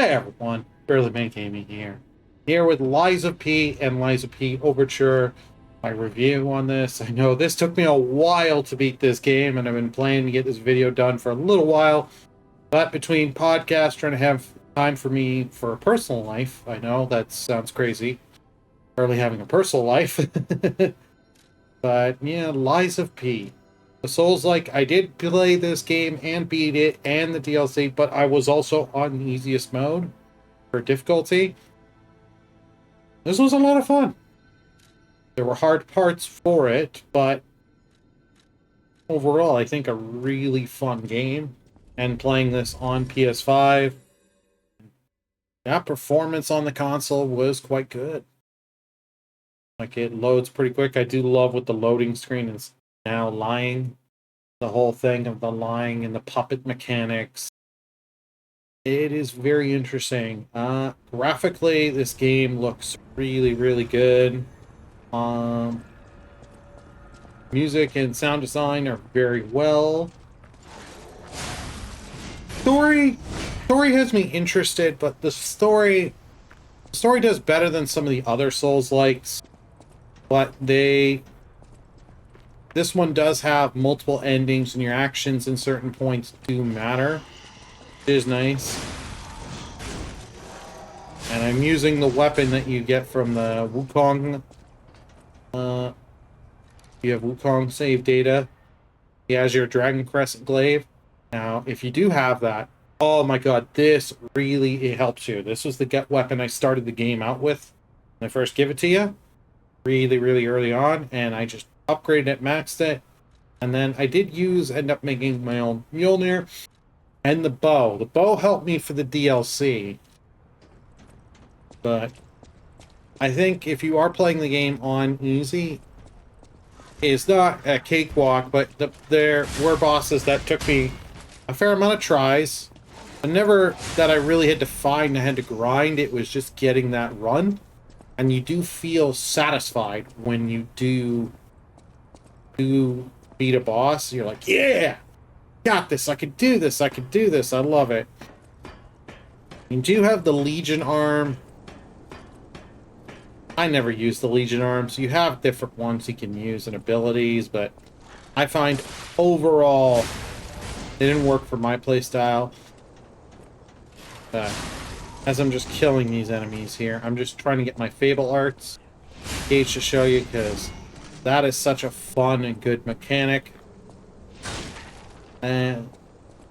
Hi everyone, Burlymengaming here. Here with Liza P and Liza P Overture. My review on this. I know this took me a while to beat this game, and I've been planning to get this video done for a little while. But between podcasts, trying to have time for me for a personal life, I know that sounds crazy. Barely having a personal life. But yeah, Liza P. The Soulslike, I did play this game and beat it and the DLC, but I was also on the easiest mode for difficulty. This was a lot of fun. There were hard parts for it, but overall, I think a really fun game. And playing this on PS5, that performance on the console was quite good. Like, it loads pretty quick. I do love what the loading screen is now lying. The whole thing of the lying and the puppet mechanics. It is very interesting. Graphically, this game looks really, really good. Music and sound design are very well. Story has me interested, but the story does better than some of the other Souls-likes. But this one does have multiple endings, and your actions in certain points do matter. It is nice. And I'm using the weapon that you get from the Wukong. You have Wukong save data. He has your Dragon Crest glaive. Now, if you do have that, oh my god, this really helps you. This was the gut weapon I started the game out with when I first give it to you. Really, really early on, and I just upgraded it, maxed it, and then I did end up making my own Mjolnir and the bow. The bow helped me for the DLC, but I think if you are playing the game on easy, it's not a cakewalk, but there were bosses that took me a fair amount of tries. And never that I really had to find, I had to grind. It was just getting that run. And you do feel satisfied when you do beat a boss. You're like, yeah, got this. I could do this. I could do this. I love it. You do have the Legion arm. I never use the Legion arms. You have different ones you can use and abilities, but I find overall they didn't work for my playstyle. As I'm just killing these enemies here, I'm just trying to get my Fable Arts gauge to show you, because that is such a fun and good mechanic. And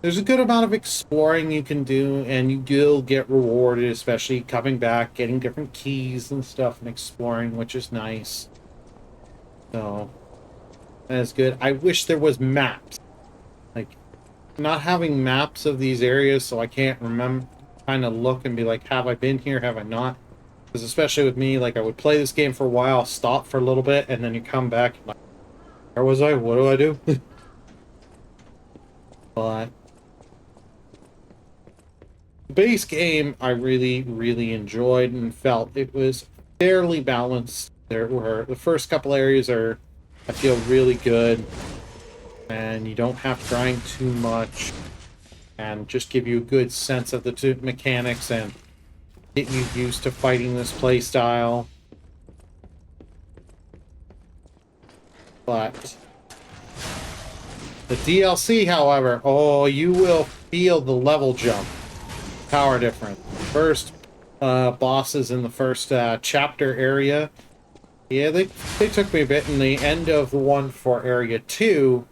there's a good amount of exploring you can do, and you will get rewarded, especially coming back, getting different keys and stuff, and exploring, which is nice. So, that's good. I wish there was maps. Like, not having maps of these areas, so I can't remember, kind of look and be like, have I been here, have I not? Because especially with me, like, I would play this game for a while, stop for a little bit, and then you come back, like, where was I? What do I do? But the base game I really, really enjoyed and felt it was fairly balanced. There were the first couple areas I feel really good, and you don't have to grind too much, and just give you a good sense of the two mechanics and get you used to fighting this playstyle. But the DLC, however, oh, you will feel the level jump. Power difference. First bosses in the first chapter area. Yeah, they took me a bit. In the end of the one for area 2,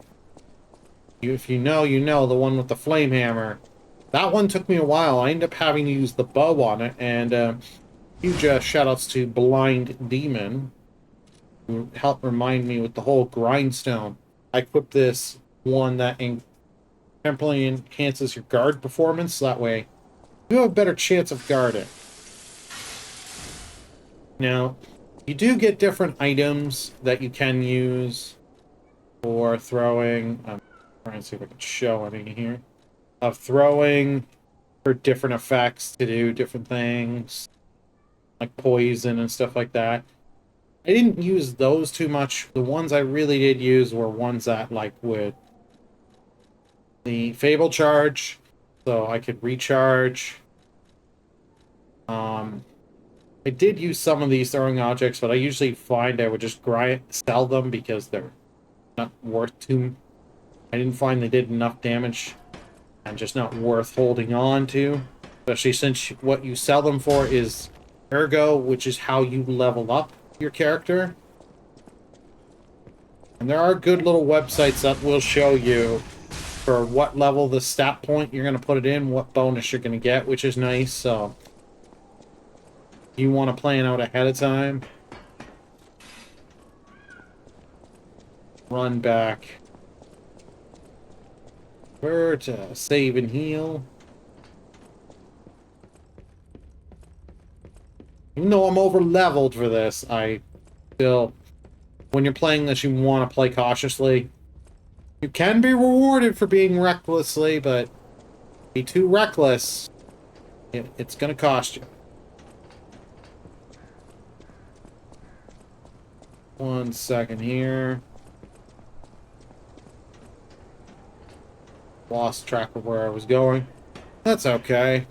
if you know, you know, the one with the flame hammer. That one took me a while. I ended up having to use the bow on it, and huge shoutouts to Blind Demon, who helped remind me with the whole grindstone. I equipped this one that temporarily enhances your guard performance. That way, you have a better chance of guarding. Now, you do get different items that you can use for throwing. I'm trying to see if I can show any here. Of throwing for different effects to do different things, like poison and stuff like that. I didn't use those too much. The ones I really did use were ones that, like, would the Fable charge, so I could recharge I did use some of these throwing objects, but I usually find I would just sell them because they're not worth too. I didn't find they did enough damage and just not worth holding on to. Especially since what you sell them for is ergo, which is how you level up your character. And there are good little websites that will show you for what level the stat point you're going to put it in, what bonus you're going to get, which is nice. So you want to plan out ahead of time. Run back. Where to save and heal. Even though I'm over leveled for this, I still, when you're playing this, you want to play cautiously. You can be rewarded for being recklessly, but be too reckless, it's going to cost you. 1 second here. Lost track of where I was going. That's okay.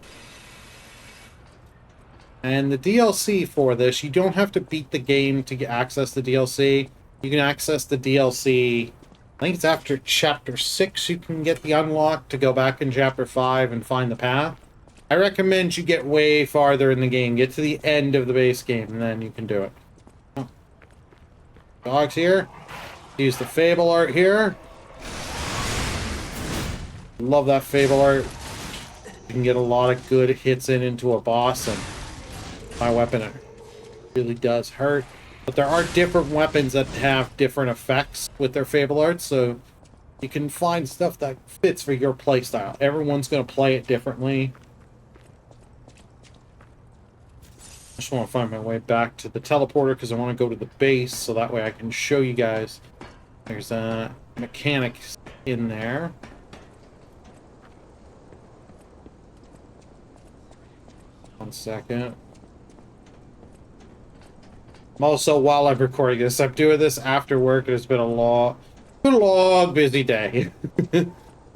And the DLC for this, you don't have to beat the game to access the DLC. You can access the DLC, I think it's after Chapter 6 you can get the unlock to go back in Chapter 5 and find the path. I recommend you get way farther in the game. Get to the end of the base game, and then you can do it. Oh. Dogs here. Use the Fable art here. Love that Fable art. You can get a lot of good hits into a boss, and my weapon, it really does hurt. But there are different weapons that have different effects with their Fable arts, so you can find stuff that fits for your playstyle. Everyone's going to play it differently. I just want to find my way back to the teleporter because I want to go to the base, so that way I can show you guys. There's a mechanic in there. One second. Also, while I'm recording this, I'm doing this after work, and it's been a long, busy day.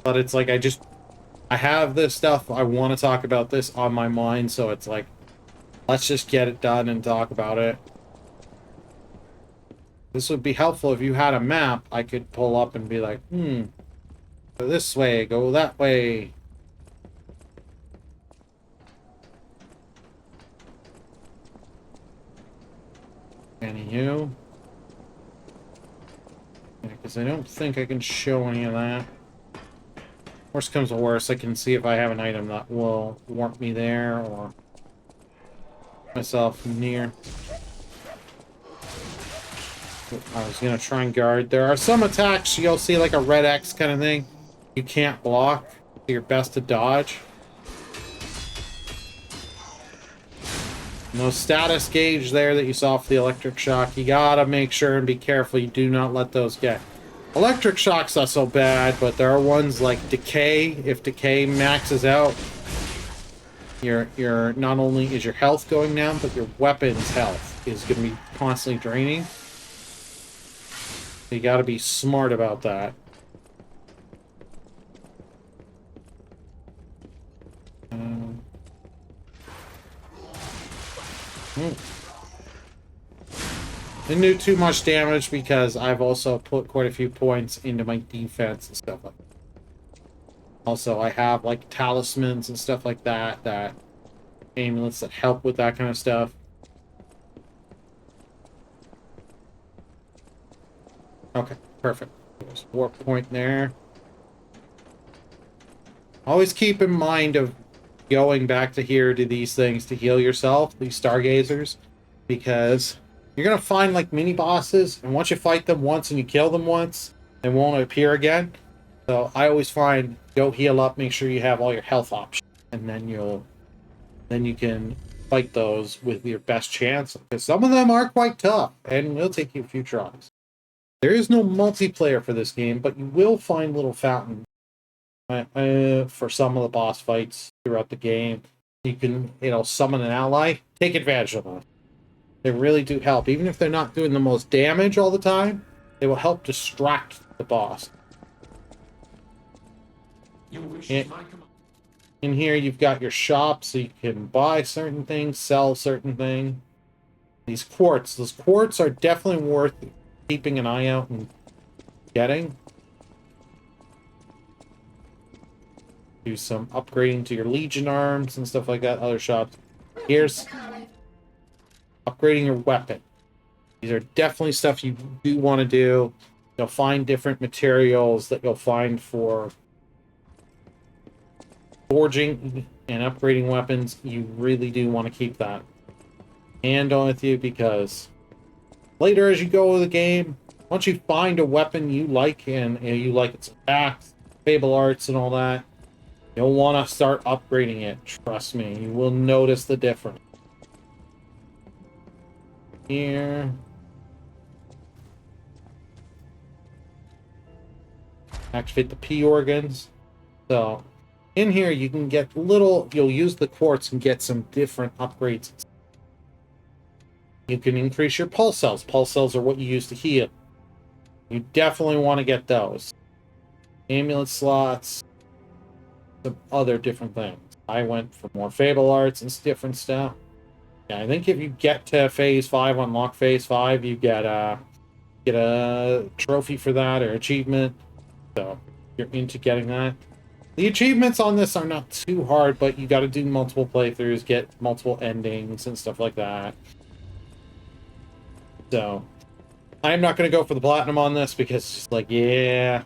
But it's like I have this stuff, I want to talk about this on my mind, so it's like, let's just get it done and talk about it. This would be helpful if you had a map I could pull up and be like, go this way, go that way. Anywho. Because I don't think I can show any of that. Worst comes to worst, I can see if I have an item that will warp me there or myself near. I was gonna try and guard. There are some attacks you'll see like a red X kind of thing. You can't block. You're best to dodge. No status gauge there that you saw for the electric shock. You gotta make sure and be careful you do not let those get. Electric shock's not so bad, but there are ones like decay. If decay maxes out, your not only is your health going down, but your weapon's health is gonna be constantly draining. You gotta be smart about that. Didn't do too much damage because I've also put quite a few points into my defense and stuff like that. Also, I have like talismans and stuff like that, amulets that help with that kind of stuff. Okay, perfect. There's a warp point there. Always keep in mind of going back to here to these things to heal yourself, these stargazers, because you're gonna find like mini bosses, and once you fight them once and you kill them once, they won't appear again. So I always find go heal up, make sure you have all your health options, and then you can fight those with your best chance. Because some of them are quite tough and will take you a few tries. There is no multiplayer for this game, but you will find little fountains for some of the boss fights throughout the game. You can, summon an ally. Take advantage of them. They really do help. Even if they're not doing the most damage all the time, they will help distract the boss. In here, you've got your shop, so you can buy certain things, sell certain things. Those quartz are definitely worth keeping an eye out and getting. Do some upgrading to your Legion arms and stuff like that. Other shops. Here's upgrading your weapon. These are definitely stuff you do want to do. You'll find different materials that you'll find for forging and upgrading weapons. You really do want to keep that hand on with you, because later as you go with the game, once you find a weapon you like and you like its attacks, fable arts and all that, you'll want to start upgrading it. Trust me, you will notice the difference. Here. Activate the P organs. So, in here you can get you'll use the quartz and get some different upgrades. You can increase your pulse cells. Pulse cells are what you use to heal. You definitely want to get those. Amulet slots. Some other different things. I went for more fable arts and different stuff. Yeah, I think if you get to phase 5, unlock phase 5, you get a trophy for that or achievement. So you're into getting that. The achievements on this are not too hard, but you got to do multiple playthroughs, get multiple endings and stuff like that. So I'm not going to go for the platinum on this because it's just like, yeah,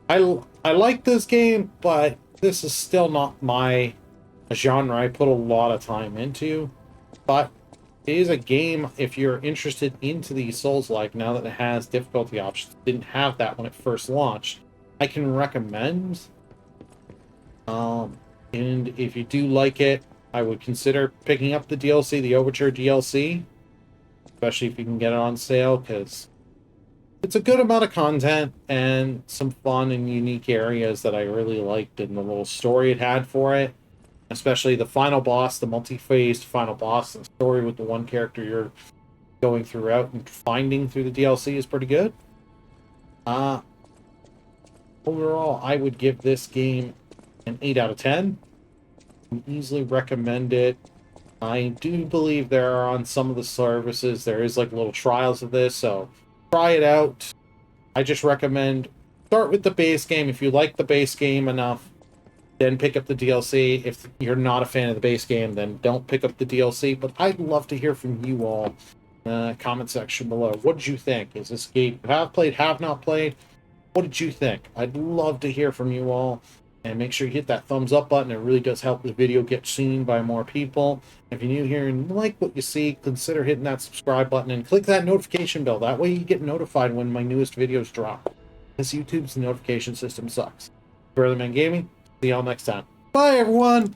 I like this game, but this is still not my genre I put a lot of time into. But it is a game, if you're interested into the Souls-like, now that it has difficulty options, didn't have that when it first launched, I can recommend. And if you do like it, I would consider picking up the DLC, the Overture DLC, especially if you can get it on sale, because it's a good amount of content and some fun and unique areas that I really liked in the little story it had for it. Especially the final boss, the multi-phased final boss, and story with the one character you're going throughout and finding through the DLC is pretty good. Overall, I would give this game an 8 out of 10. I easily recommend it. I do believe there are on some of the services, there is like little trials of this, so try it out. I just recommend start with the base game. If you like the base game enough, then pick up the DLC. If you're not a fan of the base game, then don't pick up the DLC. But I'd love to hear from you all in the comment section below. What did you think? Is this game you have played, have not played? What did you think? I'd love to hear from you all. And make sure you hit that thumbs up button. It really does help the video get seen by more people. If you're new here and like what you see, consider hitting that subscribe button and click that notification bell. That way you get notified when my newest videos drop. This YouTube's notification system sucks. Burlymengaming. See y'all next time. Bye, everyone!